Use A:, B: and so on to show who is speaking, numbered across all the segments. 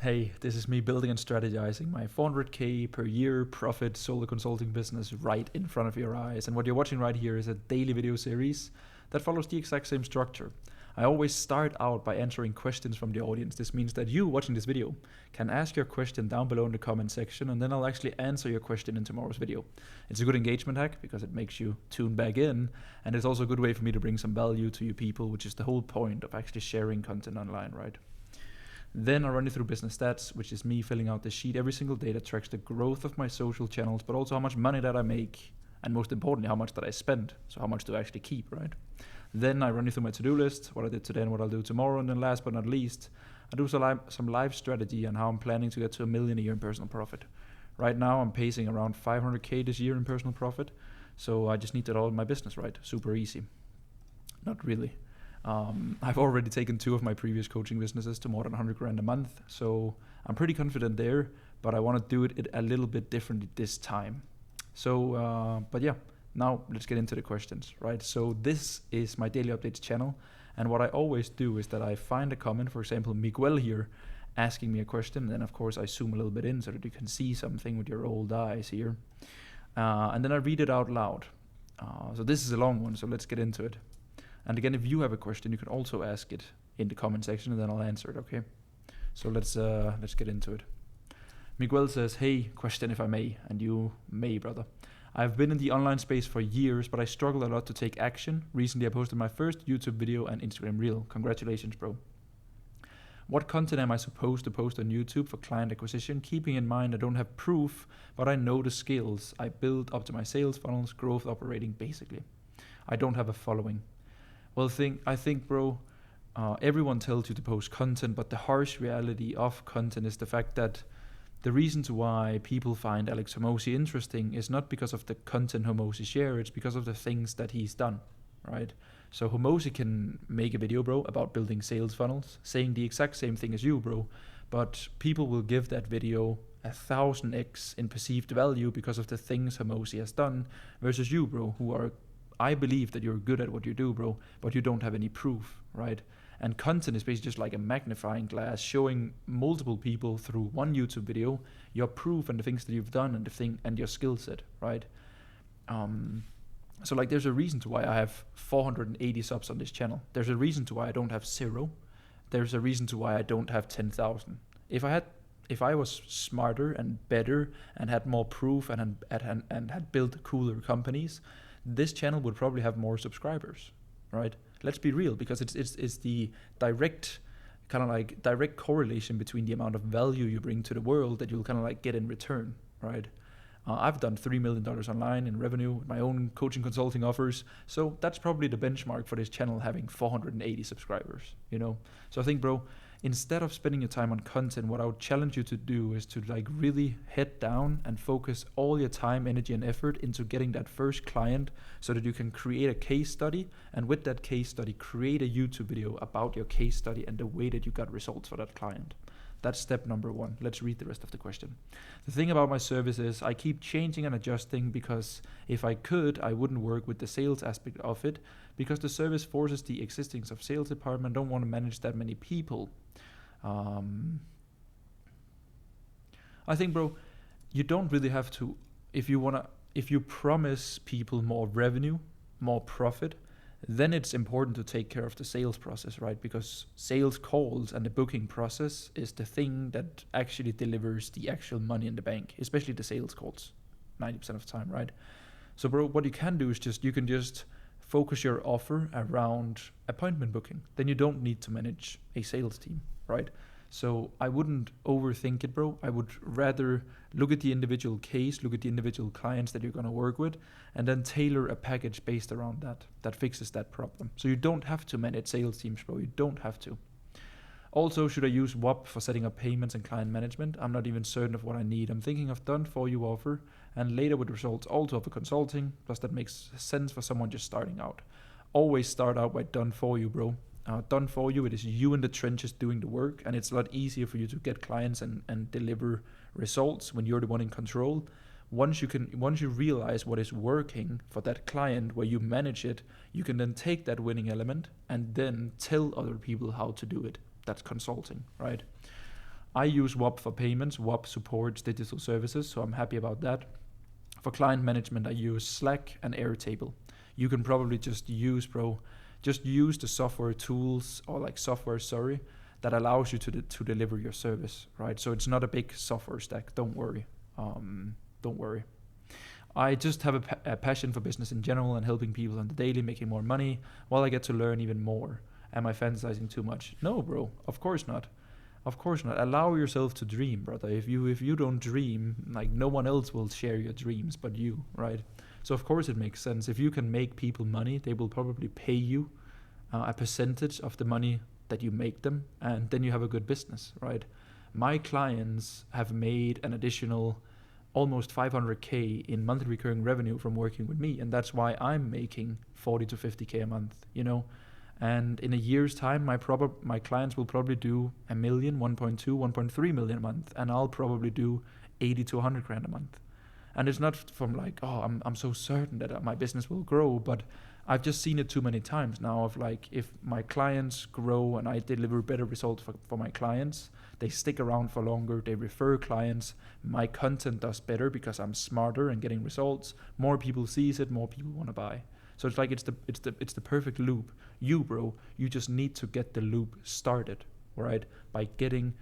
A: Hey, this is me building and strategizing my 400k per year profit solo consulting business right in front of your eyes. And what you're watching right here is a daily video series that follows the exact same structure. I always start out by answering questions from the audience. This means that you watching this video can ask your question down below in the comment section, and then I'll actually answer your question in tomorrow's video. It's a good engagement hack because it makes you tune back in, and it's also a good way for me to bring some value to you people, which is the whole point of actually sharing content online, right? Then I run you through business stats, which is me filling out this sheet every single day that tracks the growth of my social channels, but also how much money that I make, and most importantly, how much that I spend. So how much do I actually keep, right? Then I run you through my to-do list, what I did today and what I'll do tomorrow. And then last but not least, I do some live strategy on how I'm planning to get to $1 million a year in personal profit. Right now, I'm pacing around 500k this year in personal profit. So I just need that all in my business, right? Super easy. Not really. I've already taken 2 of my previous coaching businesses to more than 100 grand a month. So I'm pretty confident there, but I want to do it a little bit differently this time. So, but yeah. Now let's get into the questions, right? So this is my daily updates channel, and what I always do is that I find a comment, for example, Miguel here asking me a question, and then of course I zoom a little bit in so that you can see something with your old eyes here, and then I read it out loud. So this is a long one, so let's get into it. And again, if you have a question, you can also ask it in the comment section, and then I'll answer it, okay? So let's get into it. Miguel says, "Hey, question if I may," and you may, brother. "I've been in the online space for years, but I struggle a lot to take action. Recently, I posted my first YouTube video and Instagram reel. Congratulations, bro. What content am I supposed to post on YouTube for client acquisition, keeping in mind I don't have proof, but I know the skills I build up to my sales funnels, growth operating, basically. I don't have a following." Well, I think, bro, everyone tells you to post content, but the harsh reality of content is the fact that the reasons why people find Alex Hormozi interesting is not because of the content Hormozi shares, it's because of the things that he's done, right? So Hormozi can make a video, bro, about building sales funnels, saying the exact same thing as you, bro, but people will give that video 1,000x in perceived value because of the things Hormozi has done versus you, bro, who are, I believe that you're good at what you do, bro, but you don't have any proof, right? And content is basically just like a magnifying glass showing multiple people through one YouTube video your proof and the things that you've done and your skill set, right? So like there's a reason to why I have 480 subs on this channel. There's a reason to why I don't have 0. There's a reason to why I don't have 10,000. If I was smarter and better and had more proof and had built cooler companies, this channel would probably have more subscribers, right? Let's be real, because it's the direct correlation between the amount of value you bring to the world that you'll kind of like get in return, right? I've done $3 million online in revenue with my own coaching consulting offers, so that's probably the benchmark for this channel having 480 subscribers, you know? So I think, bro, instead of spending your time on content, what I would challenge you to do is to like really head down and focus all your time, energy, and effort into getting that first client so that you can create a case study, and with that case study, create a YouTube video about your case study and the way that you got results for that client. That's step number 1. Let's read the rest of the question. "The thing about my service is I keep changing and adjusting because if I could, I wouldn't work with the sales aspect of it because the service forces the existence of sales department. Don't want to manage that many people." I think, bro, you don't really have to, if you promise people more revenue, more profit, then it's important to take care of the sales process, right? Because sales calls and the booking process is the thing that actually delivers the actual money in the bank, especially the sales calls, 90% of the time, right? So, bro, what you can do is you can just focus your offer around appointment booking. Then you don't need to manage a sales team, right? So I wouldn't overthink it, bro. I would rather look at the individual case, look at the individual clients that you're going to work with, and then tailor a package based around that fixes that problem. So you don't have to manage sales teams, bro. You don't have to. Also, should I use WAP for setting up payments and client management? I'm not even certain of what I need. I'm thinking of done for you offer, and later with results also for consulting. Plus that makes sense for someone just starting out. Always start out by done for you, bro. Done for you, it is you in the trenches doing the work, and it's a lot easier for you to get clients and deliver results when you're the one in control. Once you realize what is working for that client where you manage it, you can then take that winning element and then tell other people how to do it. That's consulting, right? I use WOP for payments. WOP supports digital services, so I'm happy about that. For client management, I use Slack and Airtable. You can probably just use the software tools, or like software, that allows you to deliver your service, right? So it's not a big software stack. Don't worry. Don't worry. I just have a passion for business in general and helping people on the daily, making more money, while I get to learn even more. Am I fantasizing too much? No, bro. Of course not. Of course not. Allow yourself to dream, brother. If you don't dream, like, no one else will share your dreams but you, right? So of course it makes sense. If you can make people money, they will probably pay you a percentage of the money that you make them, and then you have a good business, right? My clients have made an additional almost 500k in monthly recurring revenue from working with me, and that's why I'm making 40 to 50k a month, And in a year's time, my clients will probably do $1 million, 1.2, 1.3 million a month, and I'll probably do 80 to 100 grand a month. And it's not from like, oh, I'm so certain that my business will grow, but I've just seen it too many times now of like, if my clients grow and I deliver better results for my clients, they stick around for longer, they refer clients, my content does better because I'm smarter and getting results, more people sees it, more people want to buy. So it's like, it's the perfect loop. Bro, you just need to get the loop started, right? By getting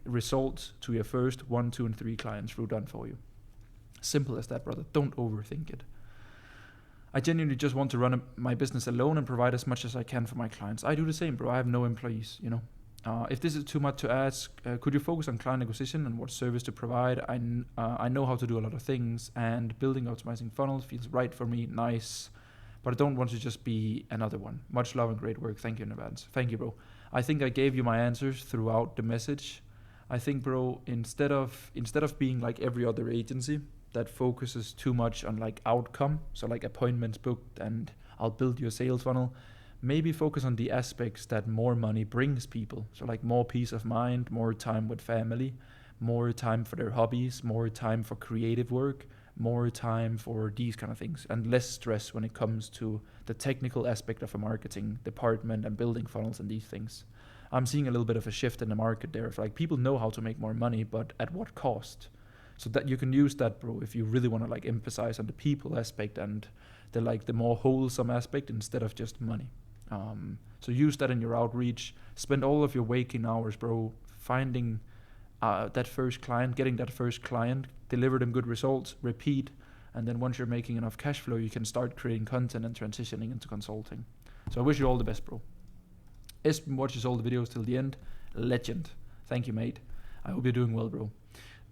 A: results to your first 1, 2, and 3 clients through done for you. Simple as that, brother. Don't overthink it. I genuinely just want to run my business alone and provide as much as I can for my clients. I do the same, bro. I have no employees, If this is too much to ask, could you focus on client acquisition and what service to provide? I know how to do a lot of things, and building optimizing funnels feels right for me. Nice. But I don't want to just be another one. Much love and great work. Thank you in advance. Thank you, bro. I think I gave you my answers throughout the message. I think, bro, instead of being like every other agency that focuses too much on like outcome, so like appointments booked and I'll build you a sales funnel, maybe focus on the aspects that more money brings people. So like more peace of mind, more time with family, more time for their hobbies, more time for creative work, more time for these kind of things, and less stress when it comes to the technical aspect of a marketing department and building funnels and these things. I'm seeing a little bit of a shift in the market there. If like people know how to make more money, but at what cost? So that you can use that, bro, if you really want to like emphasize on the people aspect and the more wholesome aspect instead of just money. So use that in your outreach. Spend all of your waking hours, bro, finding that first client, getting that first client, deliver them good results, repeat, and then once you're making enough cash flow, you can start creating content and transitioning into consulting. So I wish you all the best, bro. Espen watches all the videos till the end. Legend. Thank you, mate. I hope you're doing well, bro.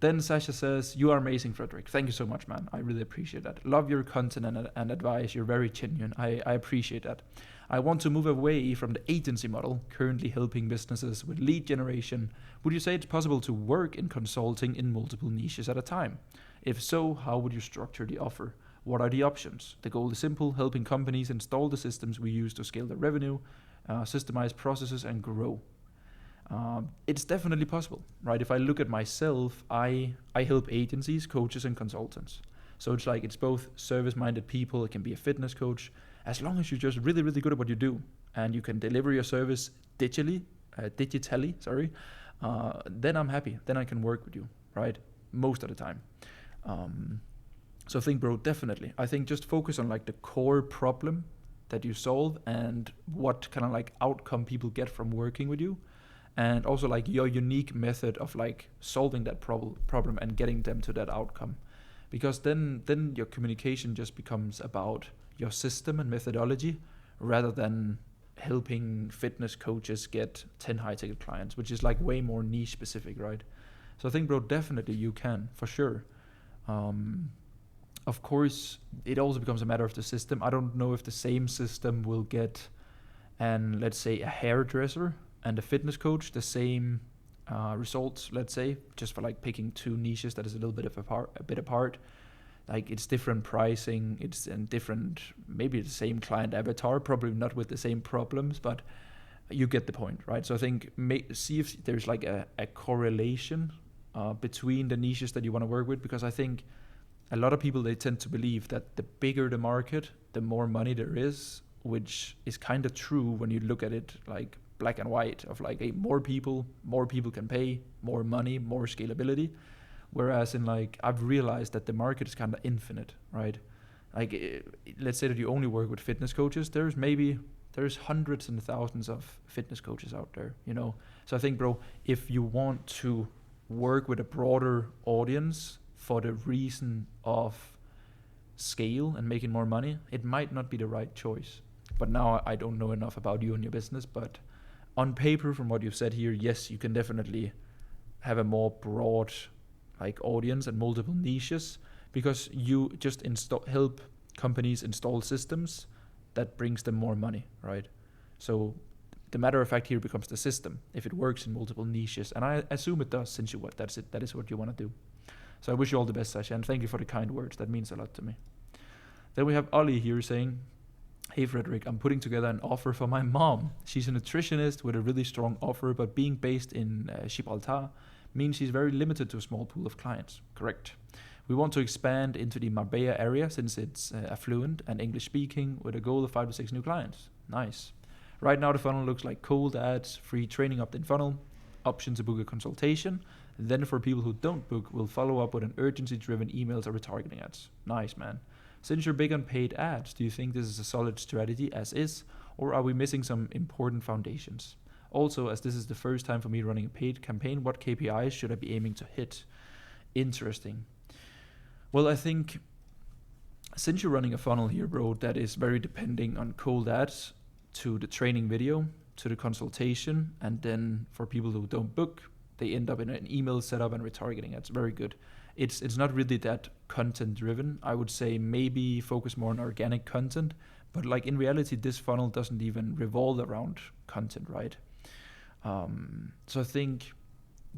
A: Then Sasha says, you are amazing, Frederik. Thank you so much, man. I really appreciate that. Love your content and advice. You're very genuine. I appreciate that. I want to move away from the agency model, currently helping businesses with lead generation. Would you say it's possible to work in consulting in multiple niches at a time? If so, how would you structure the offer? What are the options? The goal is simple, helping companies install the systems we use to scale their revenue, systemize processes, and grow. It's definitely possible, right? If I look at myself, I help agencies, coaches, and consultants. So it's both service-minded people. It can be a fitness coach. As long as you're just really, really good at what you do and you can deliver your service digitally, then I'm happy. Then I can work with you, right? Most of the time. So I think, bro, definitely. I think just focus on like the core problem that you solve and what kind of like outcome people get from working with you. And also like your unique method of like solving that problem and getting them to that outcome. Because then your communication just becomes about your system and methodology rather than helping fitness coaches get 10 high ticket clients, which is like way more niche specific, right? So I think, bro, definitely you can, for sure. Of course, it also becomes a matter of the system. I don't know if the same system will get let's say a hairdresser and a fitness coach the same results, let's say, just for like picking two niches that is a little bit a bit apart. Like it's different pricing, it's in different, maybe the same client avatar, probably not with the same problems, but you get the point, right? So I think see if there's like a correlation between the niches that you want to work with, because I think a lot of people, they tend to believe that the bigger the market, the more money there is, which is kind of true when you look at it like black and white of like, hey, more people can pay, more money, more scalability. Whereas in like, I've realized that the market is kind of infinite, right? Like, let's say that you only work with fitness coaches. There's hundreds and thousands of fitness coaches out there, you know? So I think, bro, if you want to work with a broader audience for the reason of scale and making more money, it might not be the right choice. But now I don't know enough about you and your business, but on paper, from what you've said here, yes, you can definitely have a more broad like audience and multiple niches, because you just help companies install systems that brings them more money, right? So the matter of fact here becomes the system, if it works in multiple niches, and I assume it does, since that is what you want to do. So I wish you all the best, Sasha, and thank you for the kind words. That means a lot to me. Then we have Ali here saying, hey Frederik, I'm putting together an offer for my mom. She's a nutritionist with a really strong offer, but being based in Gibraltar means she's very limited to a small pool of clients. Correct. We want to expand into the Marbella area since it's affluent and English speaking, with a goal of 5 to 6 new clients. Nice. Right now the funnel looks like cold ads, free training opt-in funnel, option to book a consultation. Then for people who don't book, we'll follow up with an urgency-driven emails or retargeting ads. Nice, man. Since you're big on paid ads, do you think this is a solid strategy as is, or are we missing some important foundations? Also, as this is the first time for me running a paid campaign, what KPIs should I be aiming to hit? Interesting. Well, I think since you're running a funnel here, bro, that is very depending on cold ads, to the training video, to the consultation, and then for people who don't book, they end up in an email setup and retargeting. That's very good. It's not really that content driven. I would say maybe focus more on organic content, but like in reality, this funnel doesn't even revolve around content, right? So I think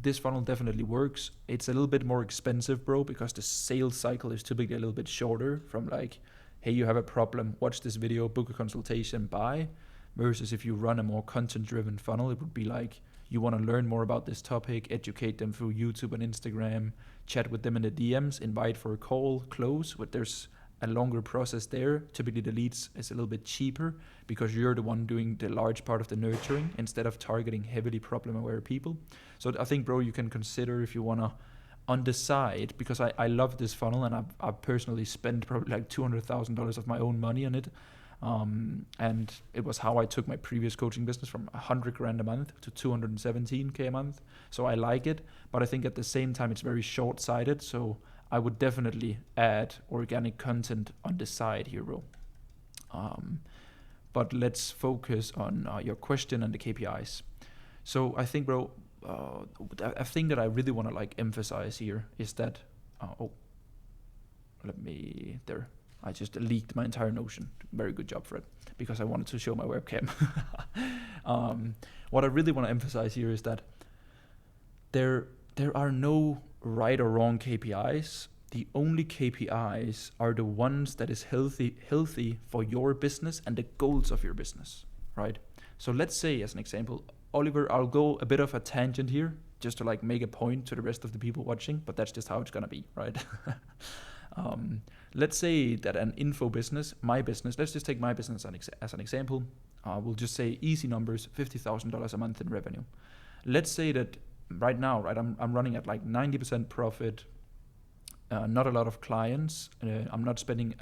A: this funnel definitely works. It's a little bit more expensive, bro, because the sales cycle is typically a little bit shorter, from like, hey, you have a problem, watch this video, book a consultation, buy. Versus if you run a more content driven funnel, it would be like, you want to learn more about this topic, educate them through YouTube and Instagram, chat with them in the DMs, invite for a call, close. But there's a longer process there. Typically the leads is a little bit cheaper because you're the one doing the large part of the nurturing instead of targeting heavily problem aware people. So I think, bro, you can consider if you want to, on the side, because I love this funnel and I've personally spent probably like $200,000 of my own money on it. And it was how I took my previous coaching business from $100,000 a month to $217K a month. So I like it, but I think at the same time it's very short-sighted. So I would definitely add organic content on the side here, bro. But let's focus on your question and the KPIs. So I think, bro, a thing that I really want to like emphasize here is that, I just leaked my entire Notion. Very good job, Fred, because I wanted to show my webcam. What I really want to emphasize here is that there are no right or wrong KPIs. The only KPIs are the ones that is healthy for your business and the goals of your business, right? So let's say, as an example, Oliver, I'll go a bit of a tangent here just to like make a point to the rest of the people watching, but that's just how it's gonna be, right? Let's say that an info business, my business, let's just take my business as an example. We'll just say easy numbers, $50,000 a month in revenue. Let's say that right now, right, I'm running at like 90% profit, not a lot of clients. I'm not spending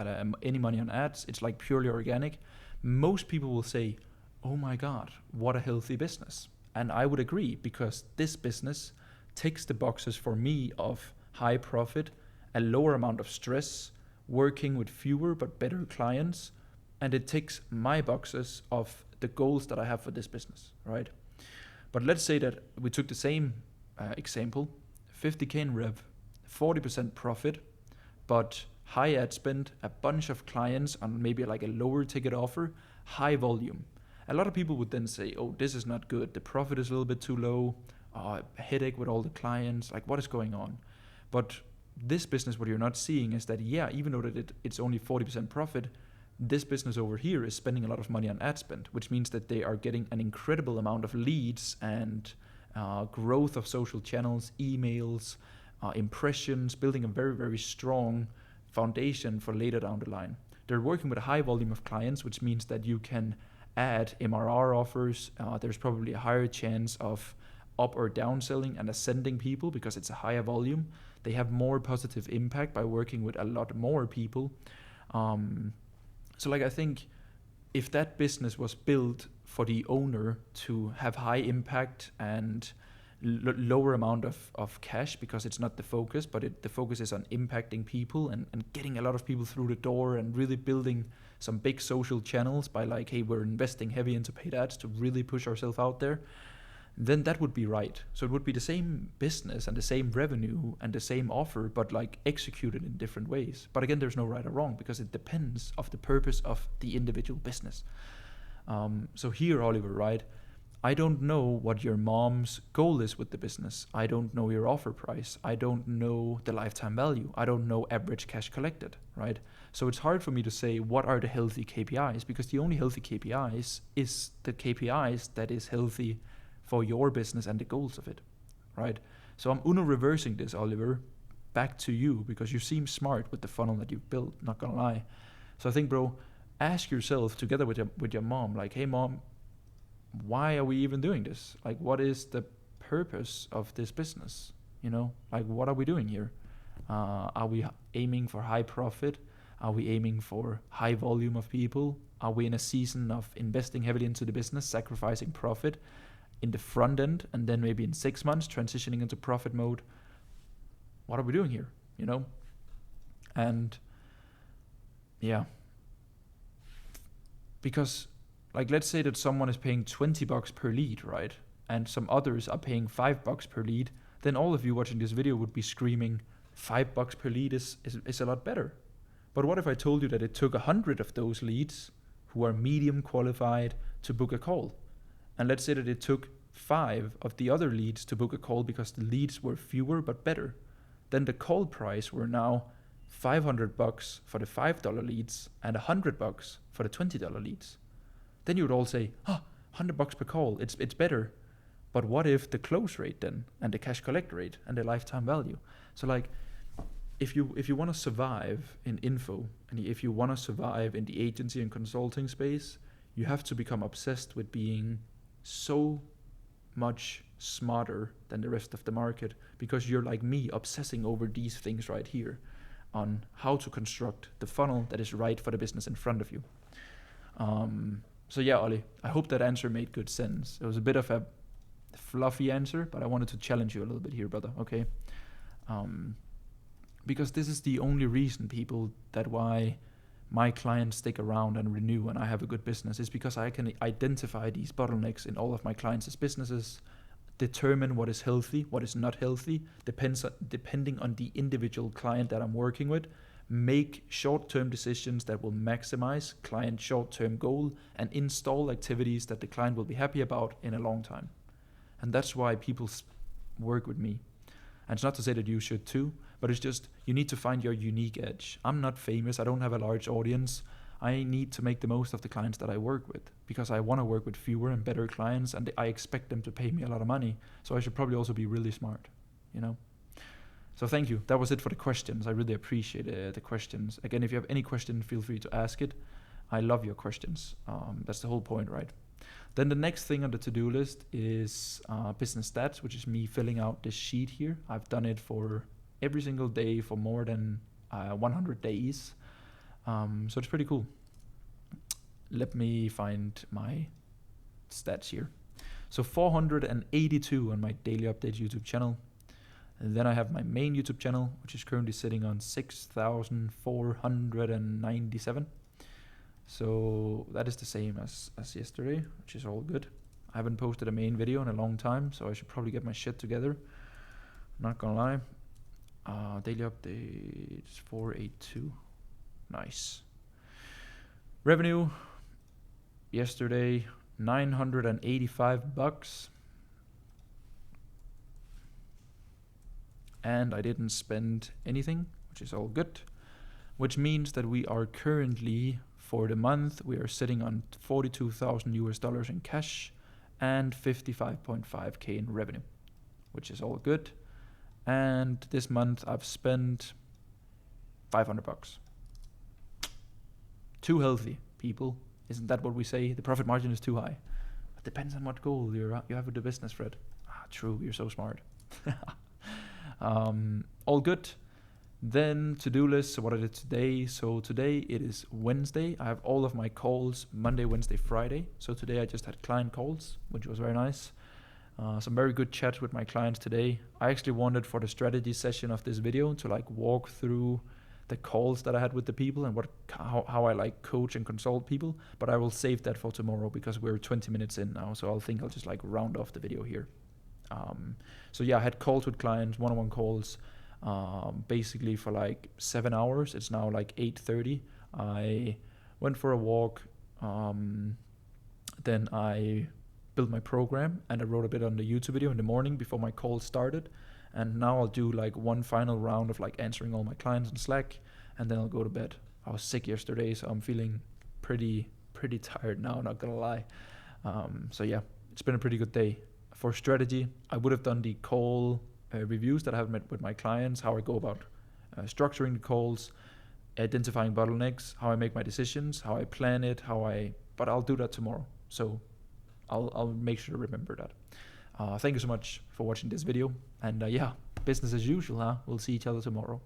A: any money on ads. It's like purely organic. Most people will say, oh my God, what a healthy business. And I would agree, because this business ticks the boxes for me of high profit, a lower amount of stress, working with fewer but better clients, and it ticks my boxes of the goals that I have for this business, right? But let's say that we took the same example, 50K in rev, 40% profit, but high ad spend, a bunch of clients on maybe like a lower ticket offer, high volume. A lot of people would then say, oh, this is not good. The profit is a little bit too low, headache with all the clients, like what is going on? But this business, what you're not seeing is that, yeah, even though that it's only 40% profit, this business over here is spending a lot of money on ad spend, which means that they are getting an incredible amount of leads and growth of social channels, emails, impressions, building a very, very strong foundation for later down the line. They're working with a high volume of clients, which means that you can add MRR offers, there's probably a higher chance of up or down selling and ascending people because it's a higher volume. They have more positive impact by working with a lot more people. So like I think if that business was built for the owner to have high impact and lower amount of cash, because it's not the focus, but the focus is on impacting people and getting a lot of people through the door and really building some big social channels by like, hey, we're investing heavy into paid ads to really push ourselves out there, then that would be right. So it would be the same business and the same revenue and the same offer, but like executed in different ways. But again, there's no right or wrong because it depends of the purpose of the individual business. So here, Oliver, right? I don't know what your mom's goal is with the business. I don't know your offer price. I don't know the lifetime value. I don't know average cash collected, right? So it's hard for me to say what are the healthy KPIs, because the only healthy KPIs is the KPIs that is healthy for your business and the goals of it, right? So I'm reversing this, Oliver, back to you, because you seem smart with the funnel that you've built, not gonna lie. So I think, bro, ask yourself together with your mom, like, hey mom, why are we even doing this? Like, what is the purpose of this business? You know, like, what are we doing here? Are we aiming for high profit? Are we aiming for high volume of people? Are we in a season of investing heavily into the business, sacrificing profit in the front end, and then maybe in 6 months transitioning into profit mode? What are we doing here? You know? And yeah, because like, let's say that someone is paying $20 per lead, right? And some others are paying $5 per lead. Then all of you watching this video would be screaming, $5 per lead is a lot better. But what if I told you that it took 100 of those leads who are medium qualified to book a call? And let's say that it took 5 of the other leads to book a call because the leads were fewer but better. Then the call price were now $500 for the $5 leads and $100 for the $20 leads. Then you would all say, $100 per call, it's better. But what if the close rate then, and the cash collect rate, and the lifetime value? So like, if you want to survive in info, and if you want to survive in the agency and consulting space, you have to become obsessed with being so much smarter than the rest of the market, because you're like me, obsessing over these things right here on how to construct the funnel that is right for the business in front of you. So yeah, Ollie, I hope that answer made good sense. It was a bit of a fluffy answer, but I wanted to challenge you a little bit here, brother, okay? Because this is the only reason, people, that why my clients stick around and renew and I have a good business, is because I can identify these bottlenecks in all of my clients' businesses, determine what is healthy, what is not healthy, depending on the individual client that I'm working with, make short-term decisions that will maximize client short-term goal, and install activities that the client will be happy about in a long time. And that's why people work with me. And it's not to say that you should too, but it's just you need to find your unique edge. I'm not famous. I don't have a large audience. I need to make the most of the clients that I work with, because I want to work with fewer and better clients, and I expect them to pay me a lot of money. So I should probably also be really smart, you know? So thank you. That was it for the questions. I really appreciate the questions. Again, if you have any question, feel free to ask it. I love your questions. That's the whole point, right? Then the next thing on the to-do list is business stats, which is me filling out this sheet here. I've done it for every single day for more than 100 days. So it's pretty cool. Let me find my stats here. So 482 on my daily updates YouTube channel. And then I have my main YouTube channel, which is currently sitting on 6,497. So that is the same as yesterday, which is all good. I haven't posted a main video in a long time, so I should probably get my shit together. Not gonna lie. Daily updates 482. Nice. Revenue yesterday $985. And I didn't spend anything, which is all good, which means that we are currently, for the month, we are sitting on $42,000 in cash and 55.5K in revenue, which is all good. And this month I've spent $500. Too healthy, people. Isn't that what we say? The profit margin is too high. It depends on what goal you have with the business, Fred. True, you're so smart. All good. Then to-do list, so what I did today. So today it is Wednesday. I have all of my calls Monday, Wednesday, Friday. So today I just had client calls, which was very nice. Some very good chats with my clients today. I actually wanted for the strategy session of this video to like walk through the calls that I had with the people and how I like coach and consult people, but I will save that for tomorrow because we're 20 minutes in now. So I'll just like round off the video here. So yeah, I had calls with clients, one-on-one calls, basically for like 7 hours. It's now like 8:30. I went for a walk. Then I built my program and I wrote a bit on the YouTube video in the morning before my call started. And now I'll do like one final round of like answering all my clients on Slack, and then I'll go to bed. I was sick yesterday, so I'm feeling pretty tired now, not gonna lie. So yeah, it's been a pretty good day. For strategy, I would have done the call reviews that I have met with my clients, how I go about structuring the calls, identifying bottlenecks, how I make my decisions, how I plan it, but I'll do that tomorrow. So I'll make sure to remember that. Thank you so much for watching this video. And yeah, business as usual, huh? We'll see each other tomorrow.